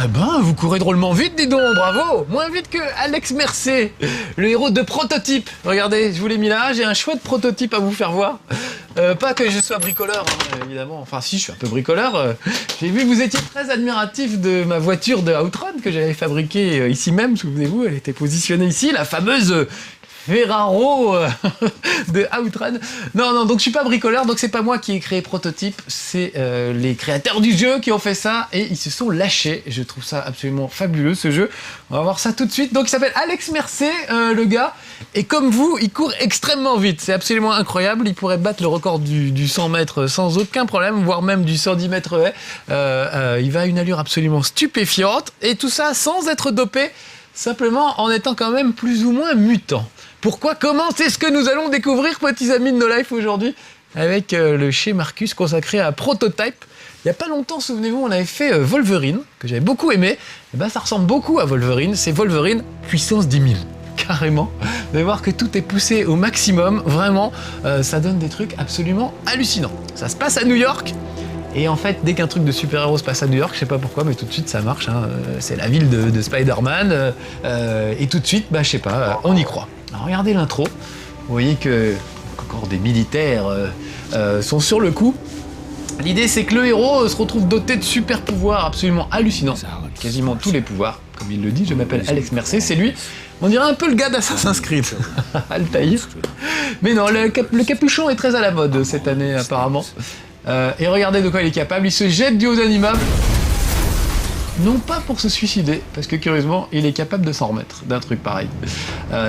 Eh ben, vous courez drôlement vite, dis donc, bravo. Moins vite que Alex Mercé, le héros de Prototype. Regardez, je vous l'ai mis là, j'ai un chouette prototype à vous faire voir. Pas que je sois bricoleur, hein, évidemment. Enfin, si, je suis un peu bricoleur. J'ai vu que vous étiez très admiratif de ma voiture de Outrun que j'avais fabriquée ici même, souvenez-vous, elle était positionnée ici, la fameuse Ferraro de Outrun. Non, donc je suis pas bricoleur, donc c'est pas moi qui ai créé Prototype, c'est les créateurs du jeu qui ont fait ça et ils se sont lâchés. Je trouve ça absolument fabuleux ce jeu. On va voir ça tout de suite. Donc il s'appelle Alex Mercé, le gars, et comme vous, il court extrêmement vite. C'est absolument incroyable. Il pourrait battre le record du 100 mètres sans aucun problème, voire même du 110 mètres haies. Il va à une allure absolument stupéfiante et tout ça sans être dopé, simplement en étant quand même plus ou moins mutant. Pourquoi? Comment? C'est ce que nous allons découvrir, petits amis de No Life, aujourd'hui, avec le chez Marcus consacré à Prototype. Il n'y a pas longtemps, souvenez-vous, on avait fait Wolverine, que j'avais beaucoup aimé. Et ben, ça ressemble beaucoup à Wolverine. C'est Wolverine puissance 10 000. Carrément. Vous allez voir que tout est poussé au maximum. Vraiment, ça donne des trucs absolument hallucinants. Ça se passe à New York. Et en fait, dès qu'un truc de super-héros se passe à New York, je sais pas pourquoi, mais tout de suite ça marche. Hein. C'est la ville de Spider-Man. Et tout de suite, bah, je sais pas, on y croit. Alors regardez l'intro. Vous voyez que encore des militaires sont sur le coup. L'idée, c'est que le héros se retrouve doté de super pouvoirs absolument hallucinants. Quasiment tous les pouvoirs. Comme il le dit, je m'appelle Alex Mercé, c'est lui. On dirait un peu le gars d'Assassin's Creed, Altaïr. Mais non, le capuchon est très à la mode cette année apparemment. Et regardez de quoi il est capable, il se jette du haut d'un immeuble. Non pas pour se suicider, parce que curieusement, il est capable de s'en remettre d'un truc pareil.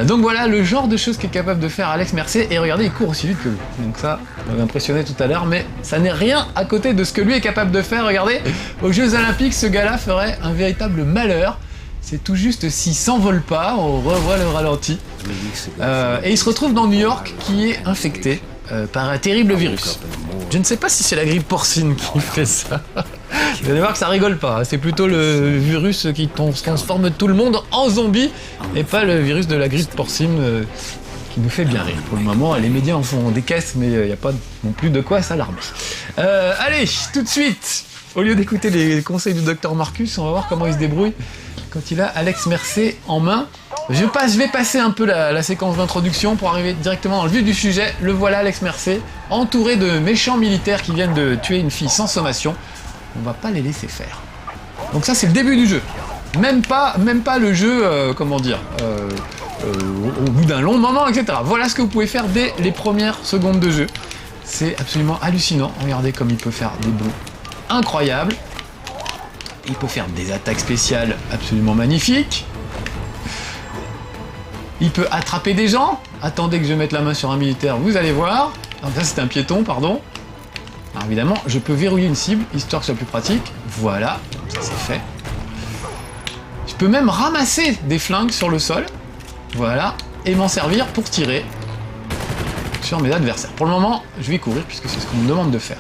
Donc voilà le genre de choses qu'est capable de faire Alex Mercé, et regardez, il court aussi vite que lui. Donc ça m'avait impressionné tout à l'heure, mais ça n'est rien à côté de ce que lui est capable de faire. Regardez, aux Jeux Olympiques, ce gars-là ferait un véritable malheur. C'est tout juste s'il s'envole pas, on revoit le ralenti. Et il se retrouve dans New York qui est infecté par un terrible virus. Je ne sais pas si c'est la grippe porcine qui fait ça. Vous allez voir que ça rigole pas. C'est plutôt le virus qui transforme tout le monde en zombie et pas le virus de la grippe porcine qui nous fait bien rire. Pour le moment, les médias en font des caisses, mais il n'y a pas non plus de quoi s'alarmer. Allez, tout de suite, au lieu d'écouter les conseils du docteur Marcus, on va voir comment il se débrouille quand il a Alex Mercé en main. Je vais passer un peu la séquence d'introduction pour arriver directement dans le vif du sujet. Le voilà, Alex Mercé, entouré de méchants militaires qui viennent de tuer une fille sans sommation. On va pas les laisser faire. Donc ça, c'est le début du jeu. Même pas le jeu, au bout d'un long moment, etc. Voilà ce que vous pouvez faire dès les premières secondes de jeu. C'est absolument hallucinant. Regardez comme il peut faire des bonds incroyables. Il peut faire des attaques spéciales absolument magnifiques. Il peut attraper des gens. Attendez que je mette la main sur un militaire, vous allez voir. Alors ça, c'est un piéton, pardon. Alors évidemment, je peux verrouiller une cible, histoire que ce soit plus pratique. Voilà, ça c'est fait. Je peux même ramasser des flingues sur le sol. Voilà, et m'en servir pour tirer sur mes adversaires. Pour le moment, je vais courir, puisque c'est ce qu'on me demande de faire.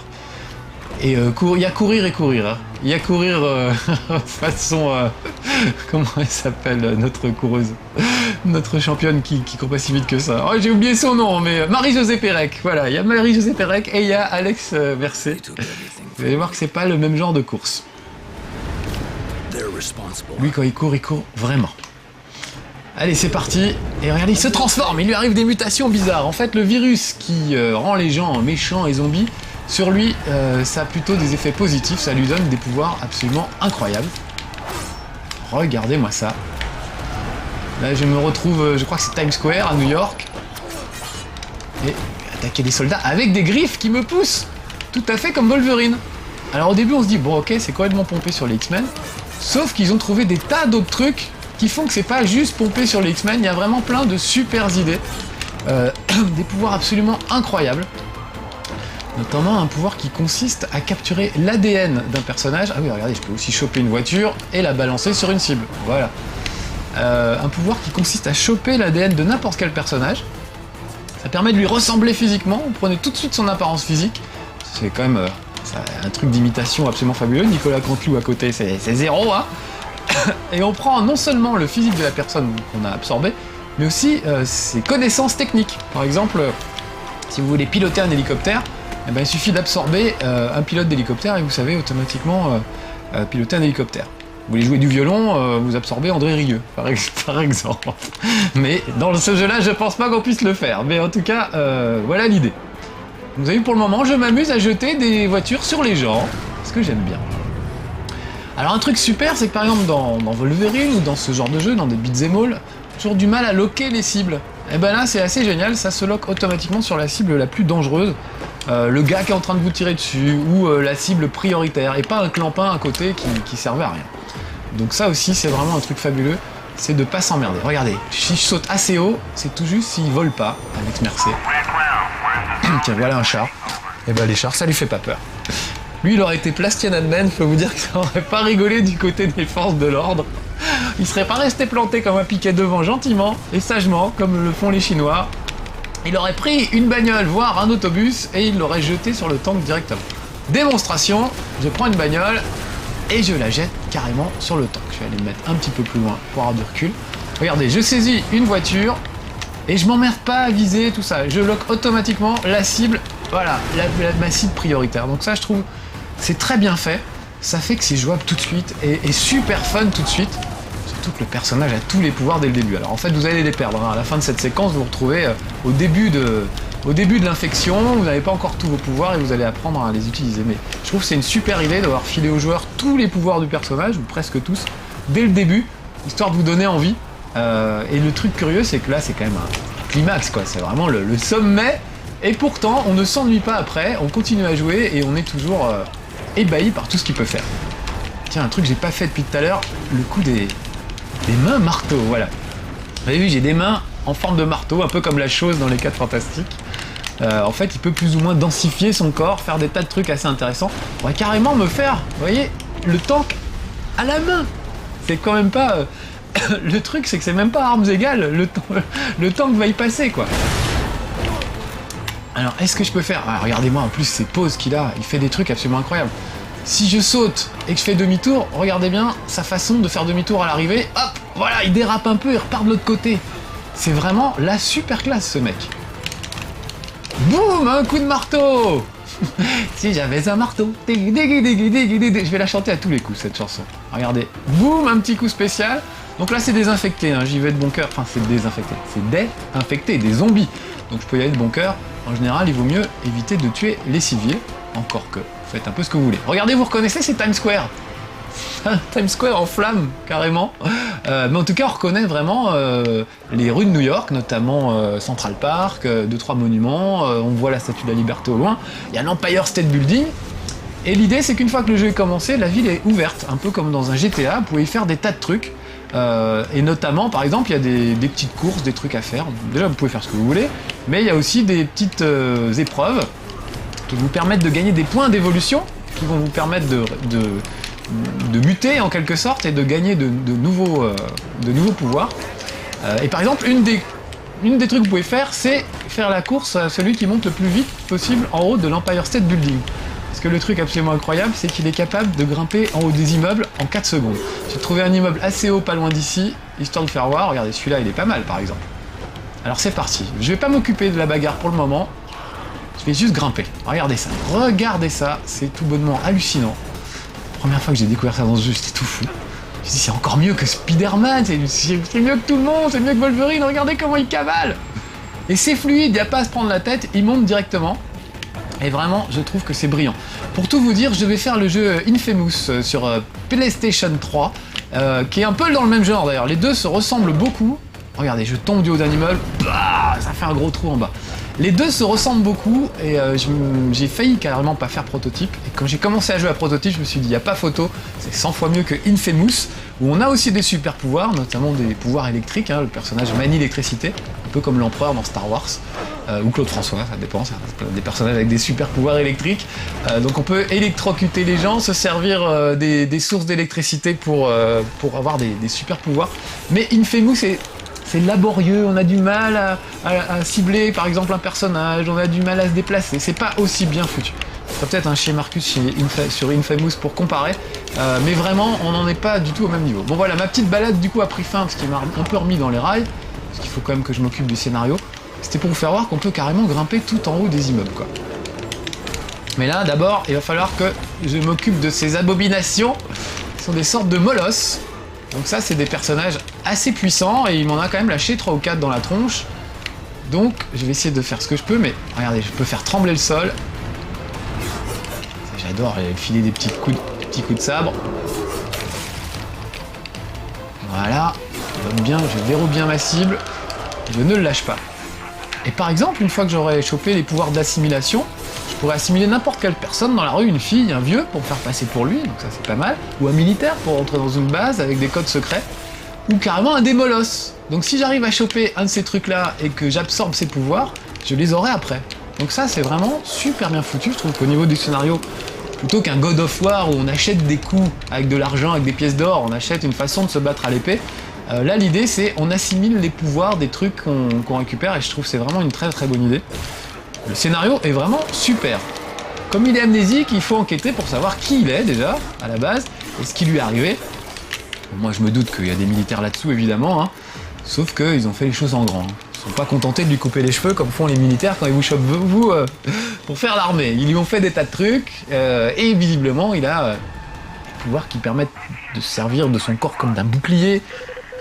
Et il y a courir et courir. Hein. Il y a courir façon... comment elle s'appelle, notre coureuse, notre championne qui court pas si vite que ça. Oh, j'ai oublié son nom, mais Marie-Josée Pérec. Voilà, il y a Marie-Josée Pérec et il y a Alex Mercé. Vous allez voir que c'est pas le même genre de course. Lui, quand il court vraiment. Allez, c'est parti. Et regardez, il se transforme. Il lui arrive des mutations bizarres. En fait, le virus qui rend les gens méchants et zombies, sur lui, ça a plutôt des effets positifs. Ça lui donne des pouvoirs absolument incroyables. Regardez-moi ça. Là, je me retrouve, je crois que c'est Times Square à New York. Et attaquer des soldats avec des griffes qui me poussent. Tout à fait comme Wolverine. Alors au début, on se dit, bon ok, c'est complètement pompé sur les X-Men. Sauf qu'ils ont trouvé des tas d'autres trucs qui font que c'est pas juste pompé sur les X-Men. Il y a vraiment plein de super idées. Des pouvoirs absolument incroyables. Notamment un pouvoir qui consiste à capturer l'ADN d'un personnage. Ah oui, regardez, je peux aussi choper une voiture et la balancer sur une cible. Voilà. Un pouvoir qui consiste à choper l'ADN de n'importe quel personnage. Ça permet de lui ressembler physiquement. Vous prenez tout de suite son apparence physique. C'est quand même un truc d'imitation absolument fabuleux. Nicolas Canteloup à côté, c'est zéro, hein. Et on prend non seulement le physique de la personne qu'on a absorbé, mais aussi ses connaissances techniques. Par exemple, si vous voulez piloter un hélicoptère, eh ben, il suffit d'absorber un pilote d'hélicoptère et vous savez automatiquement piloter un hélicoptère. Vous voulez jouer du violon, vous absorbez André Rieu, par exemple. Mais dans ce jeu-là, je pense pas qu'on puisse le faire. Mais en tout cas, voilà l'idée. Vous avez vu, pour le moment, je m'amuse à jeter des voitures sur les gens, ce que j'aime bien. Alors un truc super, c'est que par exemple dans Wolverine ou dans ce genre de jeu, dans des beat'em all, toujours du mal à loquer les cibles. Et ben là c'est assez génial, ça se lock automatiquement sur la cible la plus dangereuse, le gars qui est en train de vous tirer dessus, ou la cible prioritaire, et pas un clampin à côté qui servait à rien. Donc ça aussi c'est vraiment un truc fabuleux, c'est de pas s'emmerder. Regardez, si je saute assez haut, c'est tout juste s'il vole pas, Alex Mercier. Tiens, voilà un char. Et ben les chars, ça lui fait pas peur. Lui, il aurait été Plastianadman, je peux vous dire que ça aurait pas rigolé du côté des forces de l'ordre. Il serait pas resté planté comme un piquet devant gentiment et sagement, comme le font les Chinois. Il aurait pris une bagnole, voire un autobus, et il l'aurait jeté sur le tank directement. Démonstration, je prends une bagnole et je la jette carrément sur le tank. Je vais aller me mettre un petit peu plus loin pour avoir du recul. Regardez, je saisis une voiture et je m'emmerde pas à viser tout ça. Je lock automatiquement la cible, voilà, ma cible prioritaire. Donc ça, je trouve, c'est très bien fait. Ça fait que c'est jouable tout de suite et super fun tout de suite. Surtout que le personnage a tous les pouvoirs dès le début. Alors en fait, vous allez les perdre. Hein. À la fin de cette séquence, vous vous retrouvez au début de l'infection. Vous n'avez pas encore tous vos pouvoirs et vous allez apprendre à les utiliser. Mais je trouve que c'est une super idée d'avoir filé aux joueurs tous les pouvoirs du personnage, ou presque tous, dès le début, histoire de vous donner envie. Et le truc curieux, c'est que là, c'est quand même un climax, quoi. C'est vraiment le sommet. Et pourtant, on ne s'ennuie pas après. On continue à jouer et on est toujours ébahi par tout ce qu'il peut faire. Tiens, un truc que j'ai pas fait depuis tout à l'heure, le coup des mains marteau, voilà. Vous avez vu, j'ai des mains en forme de marteau, un peu comme la chose dans les 4 Fantastiques. En fait, il peut plus ou moins densifier son corps, faire des tas de trucs assez intéressants. On va carrément me faire, vous voyez, le tank à la main. C'est quand même pas... le truc, c'est que c'est même pas armes égales, le tank va y passer, quoi. Alors, est-ce que je peux faire... Ah, regardez-moi, en plus, ces poses qu'il a, il fait des trucs absolument incroyables. Si je saute et que je fais demi-tour, regardez bien sa façon de faire demi-tour à l'arrivée. Hop, voilà, il dérape un peu, il repart de l'autre côté. C'est vraiment la super classe, ce mec. Boum, un coup de marteau. Si j'avais un marteau. Je vais la chanter à tous les coups, cette chanson. Regardez, boum, un petit coup spécial. Donc là, c'est désinfecté, hein. J'y vais de bon cœur. Enfin, c'est désinfecté. C'est désinfecté, des zombies. Donc je peux y aller de bon cœur. En général, il vaut mieux éviter de tuer les civils. Encore que, faites un peu ce que vous voulez. Regardez, vous reconnaissez, c'est Times Square. Times Square en flammes, carrément. Mais en tout cas, on reconnaît vraiment les rues de New York, notamment Central Park, 2-3 monuments. On voit la Statue de la Liberté au loin. Il y a l'Empire State Building. Et l'idée, c'est qu'une fois que le jeu est commencé, la ville est ouverte, un peu comme dans un GTA. Vous pouvez y faire des tas de trucs. Et notamment, par exemple, il y a des petites courses, des trucs à faire. Déjà, vous pouvez faire ce que vous voulez. Mais il y a aussi des petites épreuves qui vous permettent de gagner des points d'évolution, qui vont vous permettre de muter en quelque sorte et de gagner de nouveaux pouvoirs. Et par exemple, une des trucs que vous pouvez faire, c'est faire la course à celui qui monte le plus vite possible en haut de l'Empire State Building. Parce que le truc absolument incroyable, c'est qu'il est capable de grimper en haut des immeubles en 4 secondes. J'ai trouvé un immeuble assez haut, pas loin d'ici, histoire de faire voir. Regardez, celui-là, il est pas mal, par exemple. Alors c'est parti. Je vais pas m'occuper de la bagarre pour le moment. Je vais juste grimper. Regardez ça, c'est tout bonnement hallucinant. Première fois que j'ai découvert ça dans ce jeu, j'étais tout fou. Je me suis dit, c'est encore mieux que Spider-Man, c'est mieux que tout le monde, c'est mieux que Wolverine, regardez comment il cavale. Et c'est fluide, il n'y a pas à se prendre la tête, il monte directement. Et vraiment, je trouve que c'est brillant. Pour tout vous dire, je vais faire le jeu Infamous sur PlayStation 3, qui est un peu dans le même genre d'ailleurs. Les deux se ressemblent beaucoup. Regardez, je tombe du haut d'un immeuble, ça fait un gros trou en bas. Les deux se ressemblent beaucoup et j'ai failli carrément pas faire Prototype. Et quand j'ai commencé à jouer à Prototype, je me suis dit, il n'y a pas photo, c'est 100 fois mieux que Infamous, où on a aussi des super pouvoirs, notamment des pouvoirs électriques. Hein, le personnage manie l'électricité, un peu comme l'Empereur dans Star Wars, ou Claude François, ça dépend, c'est des personnages avec des super pouvoirs électriques. Donc on peut électrocuter les gens, se servir des sources d'électricité pour avoir des super pouvoirs. Mais Infamous c'est laborieux, on a du mal à cibler par exemple un personnage, on a du mal à se déplacer, c'est pas aussi bien foutu. Il peut-être un chez Marcus sur Infamous pour comparer, mais vraiment on n'en est pas du tout au même niveau. Bon voilà, ma petite balade du coup a pris fin parce qu'il m'a un peu remis dans les rails, parce qu'il faut quand même que je m'occupe du scénario. C'était pour vous faire voir qu'on peut carrément grimper tout en haut des immeubles, quoi. Mais là d'abord il va falloir que je m'occupe de ces abominations. Ce sont des sortes de molosses. Donc ça, c'est des personnages assez puissants et il m'en a quand même lâché 3 ou 4 dans la tronche. Donc, je vais essayer de faire ce que je peux, mais regardez, je peux faire trembler le sol. J'adore filer des petits coups de sabre. Voilà, ça donne bien, je verrouille bien ma cible. Je ne le lâche pas. Et par exemple, une fois que j'aurai chopé les pouvoirs d'assimilation, je pourrais assimiler n'importe quelle personne dans la rue, une fille, un vieux, pour me faire passer pour lui, donc ça c'est pas mal, ou un militaire pour rentrer dans une base avec des codes secrets, ou carrément un démolosse. Donc si j'arrive à choper un de ces trucs-là et que j'absorbe ses pouvoirs, je les aurai après. Donc ça c'est vraiment super bien foutu, je trouve qu'au niveau du scénario, plutôt qu'un God of War où on achète des coups avec de l'argent, avec des pièces d'or, on achète une façon de se battre à l'épée, là l'idée c'est on assimile les pouvoirs des trucs qu'on récupère et je trouve que c'est vraiment une très très bonne idée. Le scénario est vraiment super. Comme il est amnésique, il faut enquêter pour savoir qui il est déjà, à la base, et ce qui lui est arrivé. Moi je me doute qu'il y a des militaires là-dessous évidemment, hein, sauf qu'ils ont fait les choses en grand. Ils sont pas contentés de lui couper les cheveux comme font les militaires quand ils vous chopent vous pour faire l'armée. Ils lui ont fait des tas de trucs, et visiblement il a des pouvoirs qui permettent de se servir de son corps comme d'un bouclier.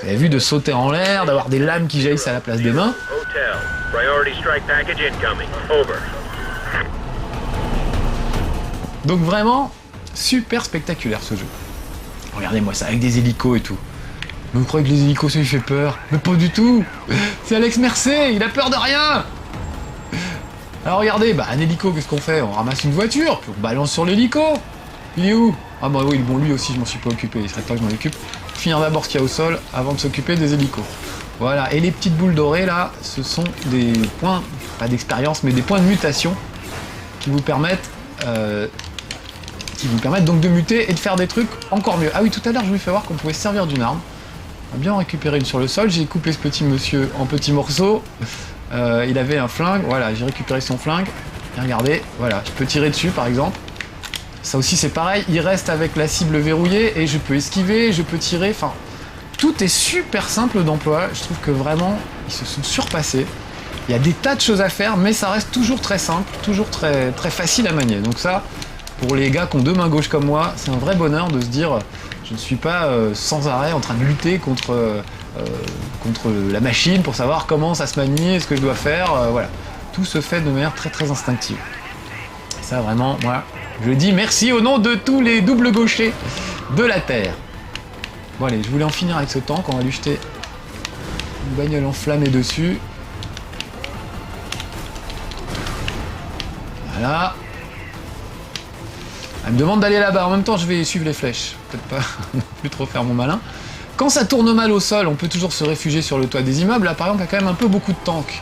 Vous avez vu, de sauter en l'air, d'avoir des lames qui jaillissent à la place des mains. Donc vraiment, super spectaculaire ce jeu. Regardez-moi ça, avec des hélicos et tout. Mais vous croyez que les hélicos ça lui fait peur? Mais pas du tout. C'est Alex Mercé, il a peur de rien. Alors regardez, bah un hélico, qu'est-ce qu'on fait? On ramasse une voiture, puis on balance sur l'hélico. Il est où? Ah bah oui, bon lui aussi je m'en suis pas occupé, il serait temps que je m'en occupe. Finir d'abord ce qu'il y a au sol avant de s'occuper des hélicos. Voilà, et les petites boules dorées là, ce sont des points, pas d'expérience, mais des points de mutation qui vous permettent donc de muter et de faire des trucs encore mieux. Ah oui, tout à l'heure je vous ai fait voir qu'on pouvait se servir d'une arme. On va bien en récupérer une sur le sol, j'ai coupé ce petit monsieur en petits morceaux. Il avait un flingue, voilà, j'ai récupéré son flingue. Et regardez, voilà, je peux tirer dessus par exemple. Ça aussi c'est pareil, il reste avec la cible verrouillée et je peux esquiver, je peux tirer, enfin... Tout est super simple d'emploi, je trouve que vraiment, ils se sont surpassés. Il y a des tas de choses à faire, mais ça reste toujours très simple, toujours très, très facile à manier. Donc ça, pour les gars qui ont deux mains gauches comme moi, c'est un vrai bonheur de se dire, je ne suis pas sans arrêt en train de lutter contre la machine pour savoir comment ça se manie, ce que je dois faire, voilà. Tout se fait de manière très très instinctive. Et ça vraiment, moi, je dis merci au nom de tous les doubles gauchers de la Terre. Bon allez, je voulais en finir avec ce tank, on va lui jeter une bagnole enflammée dessus. Voilà. Elle me demande d'aller là-bas, en même temps je vais suivre les flèches. Peut-être pas plus trop faire mon malin. Quand ça tourne mal au sol, on peut toujours se réfugier sur le toit des immeubles. Là par exemple, il y a quand même un peu beaucoup de tanks.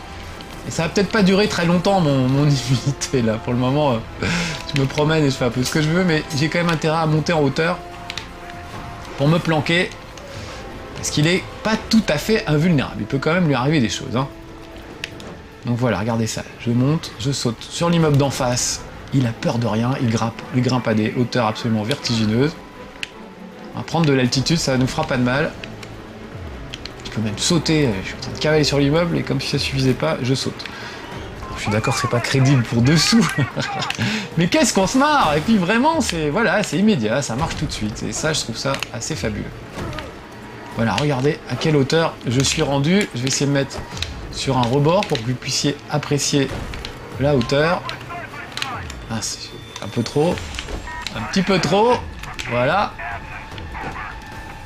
Et ça va peut-être pas durer très longtemps mon immunité là. Pour le moment, je me promène et je fais un peu ce que je veux, mais j'ai quand même intérêt à monter en hauteur pour me planquer, parce qu'il est pas tout à fait invulnérable. Il peut quand même lui arriver des choses, hein. Donc voilà, regardez ça. Je monte, je saute sur l'immeuble d'en face. Il a peur de rien, il grimpe à des hauteurs absolument vertigineuses. On va prendre de l'altitude, ça nous fera pas de mal. Je peux même sauter, je suis en train de cavaler sur l'immeuble et comme si ça suffisait pas, je saute. Je suis d'accord, c'est pas crédible pour dessous. Mais qu'est-ce qu'on se marre! Et puis vraiment, c'est voilà, c'est immédiat, ça marche tout de suite. Et ça, je trouve ça assez fabuleux. Voilà, regardez à quelle hauteur je suis rendu. Je vais essayer de mettre sur un rebord pour que vous puissiez apprécier la hauteur. Ah, c'est un peu trop. Un petit peu trop. Voilà.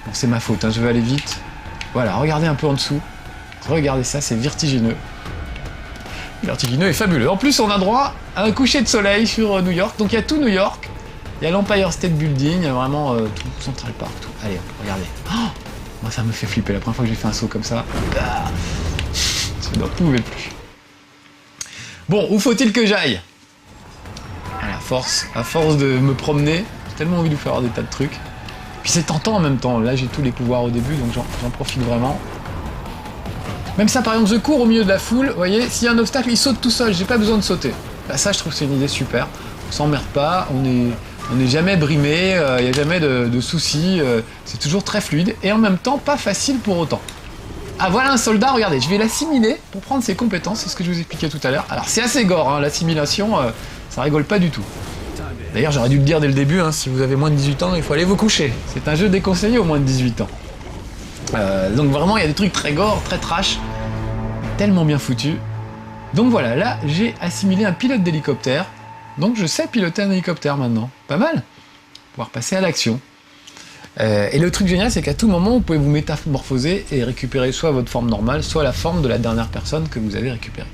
Bon, c'est ma faute, hein, je vais aller vite. Voilà, regardez un peu en dessous. Regardez ça, c'est vertigineux. Vertigineux et fabuleux. En plus, on a droit à un coucher de soleil sur New York. Donc il y a tout New York. Il y a l'Empire State Building, il y a vraiment tout Central Park. Tout. Allez, regardez. Oh, moi, ça me fait flipper. La première fois que j'ai fait un saut comme ça, je n'en pouvais plus. Bon, où faut-il que j'aille? À force de me promener, j'ai tellement envie de vous faire avoir des tas de trucs. Puis c'est tentant en même temps. Là, j'ai tous les pouvoirs au début, donc j'en profite vraiment. Même ça, par exemple, je cours au milieu de la foule, vous voyez, s'il y a un obstacle, il saute tout seul, j'ai pas besoin de sauter. Là, ça, je trouve que c'est une idée super. On s'emmerde pas, on n'est jamais brimé, il n'y a jamais de soucis, c'est toujours très fluide, et en même temps, pas facile pour autant. Ah, voilà un soldat, regardez, je vais l'assimiler pour prendre ses compétences, c'est ce que je vous expliquais tout à l'heure. Alors, c'est assez gore, hein, l'assimilation, ça rigole pas du tout. D'ailleurs, j'aurais dû le dire dès le début, hein, si vous avez moins de 18 ans, il faut aller vous coucher. C'est un jeu déconseillé aux moins de 18 ans. Donc vraiment, il y a des trucs très gore, très trash, tellement bien foutus. Donc voilà, là, j'ai assimilé un pilote d'hélicoptère. Donc je sais piloter un hélicoptère maintenant. Pas mal. Pouvoir passer à l'action. Et le truc génial, c'est qu'à tout moment, vous pouvez vous métamorphoser et récupérer soit votre forme normale, soit la forme de la dernière personne que vous avez récupérée.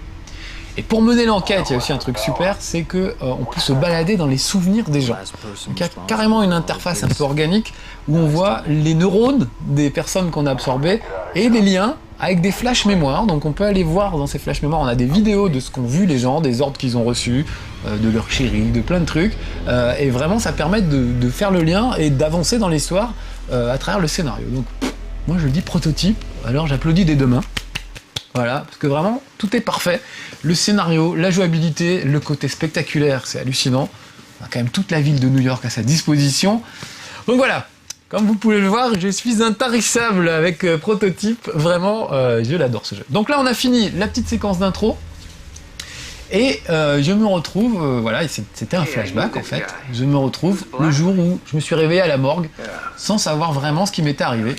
Et pour mener l'enquête, il y a aussi un truc super, c'est que on peut se balader dans les souvenirs des gens. Donc il y a carrément une interface un peu organique où on voit les neurones des personnes qu'on a absorbées et des liens avec des flash mémoires. Donc on peut aller voir dans ces flash mémoires, on a des vidéos de ce qu'ont vu les gens, des ordres qu'ils ont reçus, de leur chérie, de plein de trucs. Et vraiment, ça permet de faire le lien et d'avancer dans l'histoire à travers le scénario. Donc moi je dis prototype, alors j'applaudis des deux mains. Voilà, parce que vraiment, tout est parfait. Le scénario, la jouabilité, le côté spectaculaire, c'est hallucinant. On a quand même toute la ville de New York à sa disposition. Donc voilà, comme vous pouvez le voir, je suis intarissable avec Prototype. Vraiment, je l'adore ce jeu. Donc là, on a fini la petite séquence d'intro. Et je me retrouve, voilà, c'était un flashback en fait. Je me retrouve le jour où je me suis réveillé à la morgue, sans savoir vraiment ce qui m'était arrivé.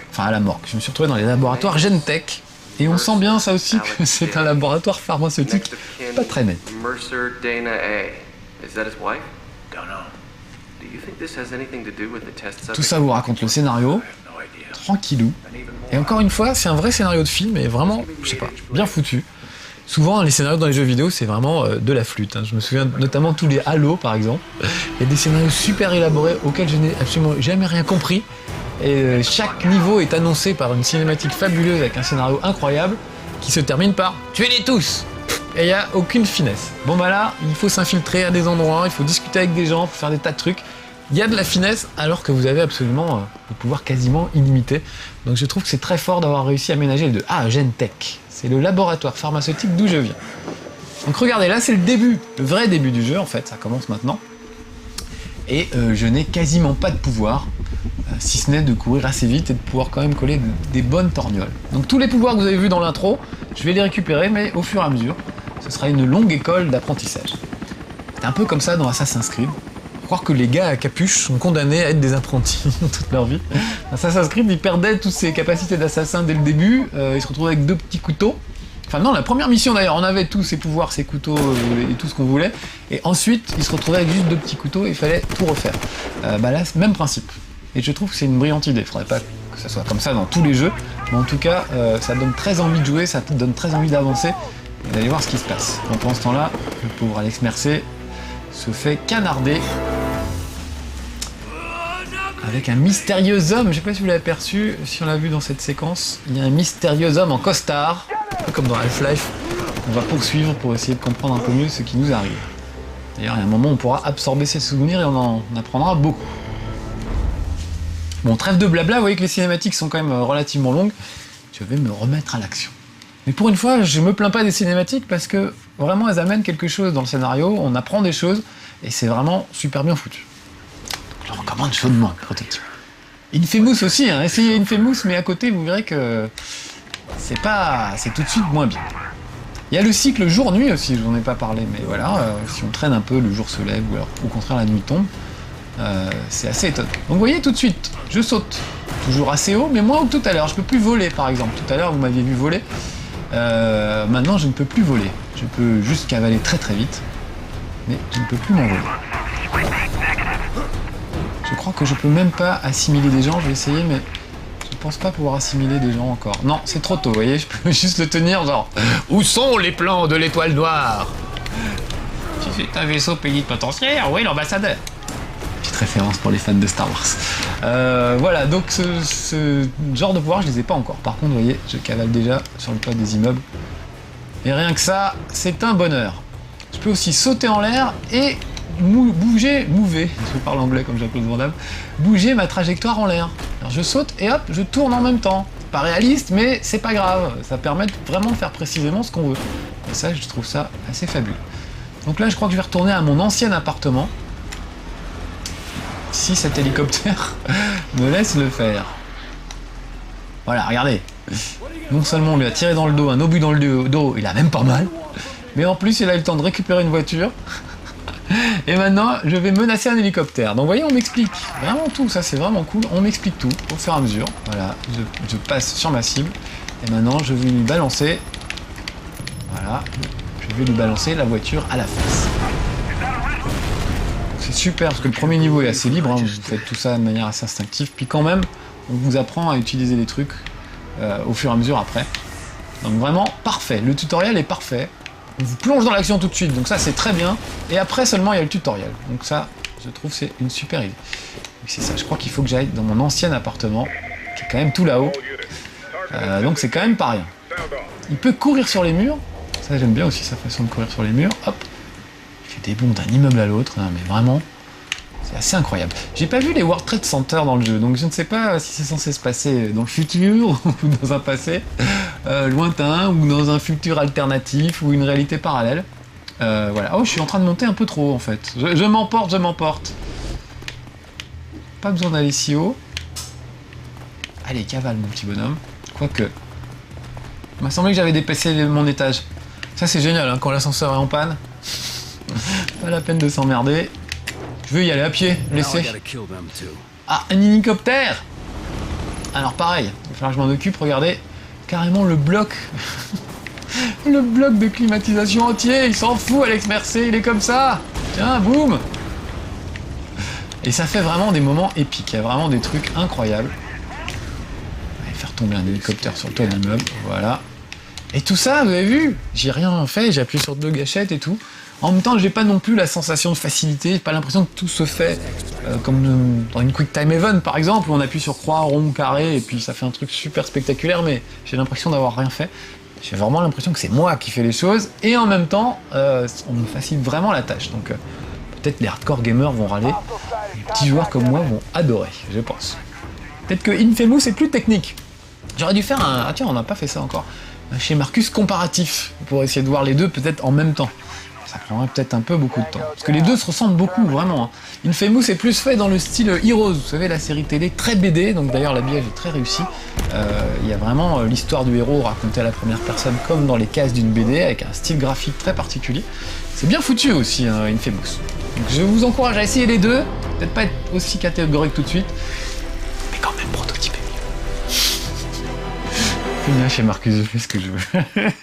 Enfin, à la morgue. Je me suis retrouvé dans les laboratoires Gentech. Et on sent bien ça aussi que c'est un laboratoire pharmaceutique pas très net. Tout ça vous raconte le scénario, tranquillou. Et encore une fois, c'est un vrai scénario de film, et vraiment, je sais pas, bien foutu. Souvent, les scénarios dans les jeux vidéo, c'est vraiment de la flûte. Hein. Je me souviens notamment tous les Halo, par exemple. Il y a des scénarios super élaborés auxquels je n'ai absolument jamais rien compris. Et chaque niveau est annoncé par une cinématique fabuleuse avec un scénario incroyable qui se termine par « tuez-les tous !» Et il n'y a aucune finesse. Bon bah là, il faut s'infiltrer à des endroits, il faut discuter avec des gens, faire des tas de trucs. Il y a de la finesse alors que vous avez absolument des pouvoirs quasiment illimités. Donc je trouve que c'est très fort d'avoir réussi à ménager le Gentech. C'est le laboratoire pharmaceutique d'où je viens. Donc regardez, là c'est le début, le vrai début du jeu en fait, ça commence maintenant. Et je n'ai quasiment pas de pouvoir. Si ce n'est de courir assez vite et de pouvoir quand même coller des bonnes torgnoles. Donc tous les pouvoirs que vous avez vus dans l'intro, je vais les récupérer, mais au fur et à mesure, ce sera une longue école d'apprentissage. C'est un peu comme ça dans Assassin's Creed. Faut croire que les gars à capuche sont condamnés à être des apprentis toute leur vie. Dans Assassin's Creed, ils perdaient toutes ses capacités d'assassin dès le début, ils se retrouvaient avec 2 petits couteaux. Enfin non, la première mission d'ailleurs, on avait tous ces pouvoirs, ces couteaux et tout ce qu'on voulait, et ensuite, ils se retrouvaient avec juste 2 petits couteaux et il fallait tout refaire. Bah là, même principe. Et je trouve que c'est une brillante idée. Il faudrait pas que ça soit comme ça dans tous les jeux, mais en tout cas, ça donne très envie de jouer, ça te donne très envie d'avancer et d'aller voir ce qui se passe. Donc pendant ce temps-là, le pauvre Alex Mercé se fait canarder avec un mystérieux homme. Je sais pas si vous l'avez aperçu, si on l'a vu dans cette séquence, il y a un mystérieux homme en costard, un peu comme dans Half-Life. On va poursuivre pour essayer de comprendre un peu mieux ce qui nous arrive. D'ailleurs, il y a un moment où on pourra absorber ses souvenirs et on en apprendra beaucoup. Bon, trêve de blabla, vous voyez que les cinématiques sont quand même relativement longues. Je vais me remettre à l'action. Mais pour une fois, je me plains pas des cinématiques parce que vraiment elles amènent quelque chose dans le scénario, on apprend des choses et c'est vraiment super bien foutu. Donc je le recommande chaudement, Prototype. Infamous aussi, hein. Essayez Infamous, mais à côté vous verrez que c'est tout de suite moins bien. Il y a le cycle jour-nuit aussi, je vous en ai pas parlé, mais voilà, si on traîne un peu, le jour se lève ou alors au contraire la nuit tombe. C'est assez étonnant. Donc vous voyez tout de suite, je saute. Toujours assez haut, mais moins haut que tout à l'heure. Je peux plus voler par exemple. Tout à l'heure vous m'aviez vu voler. Maintenant je ne peux plus voler. Je peux juste cavaler très très vite. Mais je ne peux plus m'envoler. Je crois que je peux même pas assimiler des gens. Je vais essayer, mais je pense pas pouvoir assimiler des gens encore. Non, c'est trop tôt, vous voyez. Je peux juste le tenir genre. Où sont les plans de l'étoile noire? Si c'est un vaisseau plénipotentiaire, où est l'ambassadeur? Petite référence pour les fans de Star Wars. Voilà, donc ce genre de pouvoir, je les ai pas encore. Par contre, vous voyez, je cavale déjà sur le toit des immeubles. Et rien que ça, c'est un bonheur. Je peux aussi sauter en l'air et mouver, je parle anglais comme Jean-Claude Van Damme, bouger ma trajectoire en l'air. Alors je saute et hop, je tourne en même temps. C'est pas réaliste, mais c'est pas grave. Ça permet vraiment de faire précisément ce qu'on veut. Et ça, je trouve ça assez fabuleux. Donc là, je crois que je vais retourner à mon ancien appartement. Si cet hélicoptère me laisse le faire. Voilà, regardez. Non seulement on lui a tiré dans le dos, un obus dans le dos, il a même pas mal, mais en plus il a eu le temps de récupérer une voiture Et maintenant, je vais menacer un hélicoptère. Donc vous voyez, on m'explique vraiment tout, ça c'est vraiment cool. On m'explique tout au fur et à mesure. Voilà, je passe sur ma cible. Et maintenant, je vais lui balancer. Voilà, je vais lui balancer la voiture à la face. C'est super, parce que le premier niveau est assez libre. Hein, vous faites tout ça de manière assez instinctive. Puis quand même, on vous apprend à utiliser des trucs au fur et à mesure après. Donc vraiment, parfait. Le tutoriel est parfait. On vous plonge dans l'action tout de suite, donc ça c'est très bien. Et après seulement il y a le tutoriel. Donc ça, je trouve c'est une super idée. C'est ça, je crois qu'il faut que j'aille dans mon ancien appartement, qui est quand même tout là-haut. Donc c'est quand même pas rien. Il peut courir sur les murs. Ça j'aime bien aussi sa façon de courir sur les murs. Hop. Il fait des bonds d'un immeuble à l'autre, hein, mais vraiment, c'est assez incroyable. J'ai pas vu les World Trade Center dans le jeu, donc je ne sais pas si c'est censé se passer dans le futur ou dans un passé lointain ou dans un futur alternatif ou une réalité parallèle. Voilà. Oh, je suis en train de monter un peu trop en fait. Je m'emporte, je m'emporte. Pas besoin d'aller si haut. Allez, cavale mon petit bonhomme. Quoique. Il m'a semblé que j'avais dépassé mon étage. Ça c'est génial, hein, quand l'ascenseur est en panne. Pas la peine de s'emmerder. Je veux y aller à pied, laissez. Ah, un hélicoptère! Alors pareil, il va falloir que je m'en occupe, regardez. Carrément le bloc. Le bloc de climatisation entier, il s'en fout Alex Mercé, il est comme ça. Tiens, boum! Et ça fait vraiment des moments épiques, il y a vraiment des trucs incroyables. On va faire tomber un hélicoptère sur le toit de l'immeuble, voilà. Et tout ça, vous avez vu? J'ai rien fait, j'ai appuyé sur 2 gâchettes et tout. En même temps, j'ai pas non plus la sensation de facilité, j'ai pas l'impression que tout se fait comme dans une Quick Time Event par exemple, où on appuie sur croix, rond, carré, et puis ça fait un truc super spectaculaire, mais j'ai l'impression d'avoir rien fait. J'ai vraiment l'impression que c'est moi qui fais les choses, et en même temps, on me facilite vraiment la tâche. Donc peut-être les hardcore gamers vont râler, les petits joueurs comme moi vont adorer, je pense. Peut-être que Infamous est plus technique. J'aurais dû faire un... Ah tiens, on n'a pas fait ça encore. Chez Marcus comparatif, pour essayer de voir les deux peut-être en même temps. Ça prendrait peut-être un peu beaucoup de temps. Parce que les deux se ressemblent beaucoup, vraiment. Hein. Infamous est plus fait dans le style Heroes, vous savez, la série télé, très BD, donc d'ailleurs l'habillage est très réussi. Il y a vraiment l'histoire du héros racontée à la première personne, comme dans les cases d'une BD, avec un style graphique très particulier. C'est bien foutu aussi, hein, Infamous. Donc je vous encourage à essayer les deux, peut-être pas être aussi catégorique tout de suite, mais quand même prototyper mieux. C'est bien chez Marcus, je fais ce que je veux.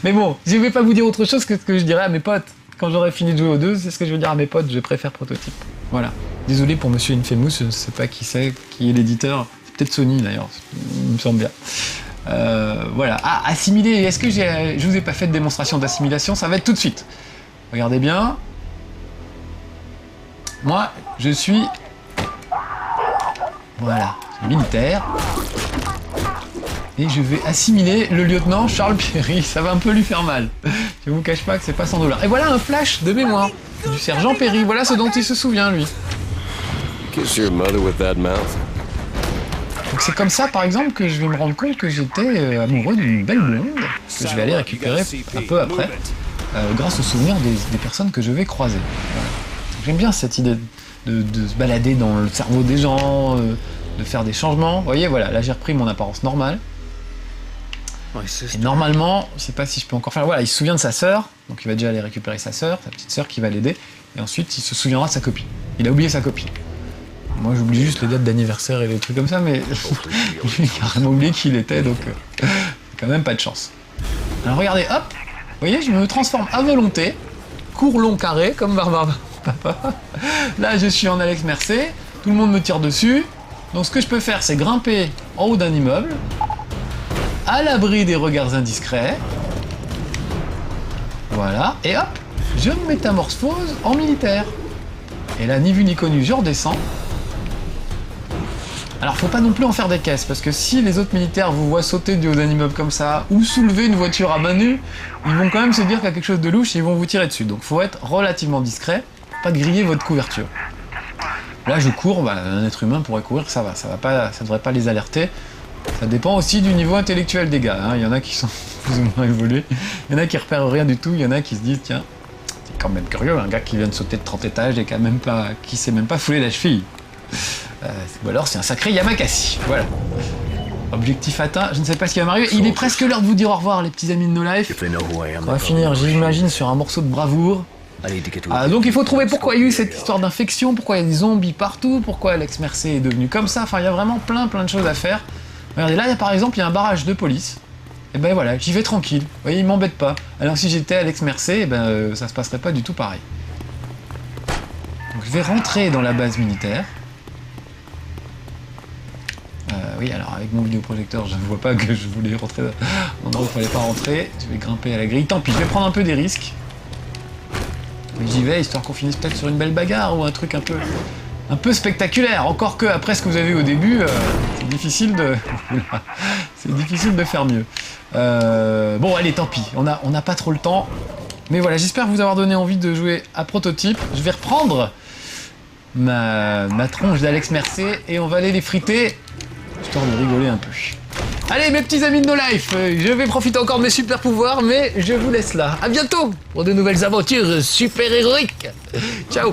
Mais bon, je vais pas vous dire autre chose que ce que je dirais à mes potes. Quand j'aurai fini de jouer aux deux, c'est ce que je veux dire à mes potes, je préfère Prototype. Voilà. Désolé pour Monsieur Infamous, je ne sais pas qui c'est, qui est l'éditeur. C'est peut-être Sony d'ailleurs, il me semble bien. Voilà. Ah, assimiler, est-ce que je vous ai pas fait de démonstration d'assimilation? Ça va être tout de suite. Regardez bien. Moi, je suis... Voilà, militaire. Et je vais assimiler le lieutenant Charles Pierry, ça va un peu lui faire mal. Je vous cache pas que c'est pas $100. Et voilà un flash de mémoire du sergent Perry, voilà ce dont il se souvient lui. Kiss your mother with that mouth. Donc c'est comme ça par exemple que je vais me rendre compte que j'étais amoureux d'une belle blonde, que je vais aller récupérer un peu après, grâce aux souvenirs des personnes que je vais croiser. Voilà. J'aime bien cette idée de se balader dans le cerveau des gens, de faire des changements. Vous voyez, voilà, là j'ai repris mon apparence normale. Et normalement, je sais pas si je peux encore faire. Voilà, il se souvient de sa sœur, donc il va déjà aller récupérer sa sœur, sa petite sœur qui va l'aider, et ensuite il se souviendra de sa copine. Il a oublié sa copine. Moi j'oublie juste les dates d'anniversaire et les trucs comme ça, mais lui il a carrément oublié qui il était, donc quand même pas de chance. Alors regardez, hop, vous voyez, je me transforme à volonté, court long carré, comme Barbara Papa. Là je suis en Alex Mercé, tout le monde me tire dessus, donc ce que je peux faire c'est grimper en haut d'un immeuble, à l'abri des regards indiscrets. Voilà, et hop, je me métamorphose en militaire. Et là, ni vu ni connu, je redescends. Alors, faut pas non plus en faire des caisses, parce que si les autres militaires vous voient sauter du haut d'un immeuble comme ça, ou soulever une voiture à main nue, ils vont quand même se dire qu'il y a quelque chose de louche et ils vont vous tirer dessus. Donc, faut être relativement discret, pas griller votre couverture. Là, je cours, bah, un être humain pourrait courir, ça va, ça devrait pas les alerter. Ça dépend aussi du niveau intellectuel des gars, hein. Il y en a qui sont plus ou moins évolués, il y en a qui repèrent rien du tout, il y en a qui se disent tiens, c'est quand même curieux, un gars qui vient de sauter de 30 étages et qui sait même pas fouler la cheville. Ou alors c'est un sacré Yamakasi, voilà. Objectif atteint, je ne sais pas ce qui va m'arriver, il est presque l'heure de vous dire au revoir les petits amis de No Life. On va finir, j'imagine, sur un morceau de bravoure. Donc il faut trouver pourquoi il y a eu cette histoire d'infection, pourquoi il y a des zombies partout, pourquoi Alex Mercer est devenu comme ça. Enfin, il y a vraiment plein de choses à faire. Regardez, là, par exemple, il y a un barrage de police. Et ben voilà, j'y vais tranquille. Vous voyez, il m'embête pas. Alors si j'étais Alex Mercer, eh ben, ça se passerait pas du tout pareil. Donc je vais rentrer dans la base militaire. Oui, alors avec mon vidéoprojecteur, je ne vois pas que je voulais rentrer dans l'endroit où il fallait pas rentrer. Je vais grimper à la grille. Tant pis, je vais prendre un peu des risques. J'y vais, histoire qu'on finisse peut-être sur une belle bagarre ou un truc un peu spectaculaire. Encore que, après ce que vous avez vu au début, c'est difficile de... c'est difficile de faire mieux. Bon, allez, tant pis. On n'a pas trop le temps. Mais voilà, j'espère vous avoir donné envie de jouer à Prototype. Je vais reprendre ma tronche d'Alex Mercer et on va aller les friter, histoire de rigoler un peu. Allez, mes petits amis de No Life, je vais profiter encore de mes super pouvoirs, mais je vous laisse là. À bientôt pour de nouvelles aventures super héroïques. Ciao.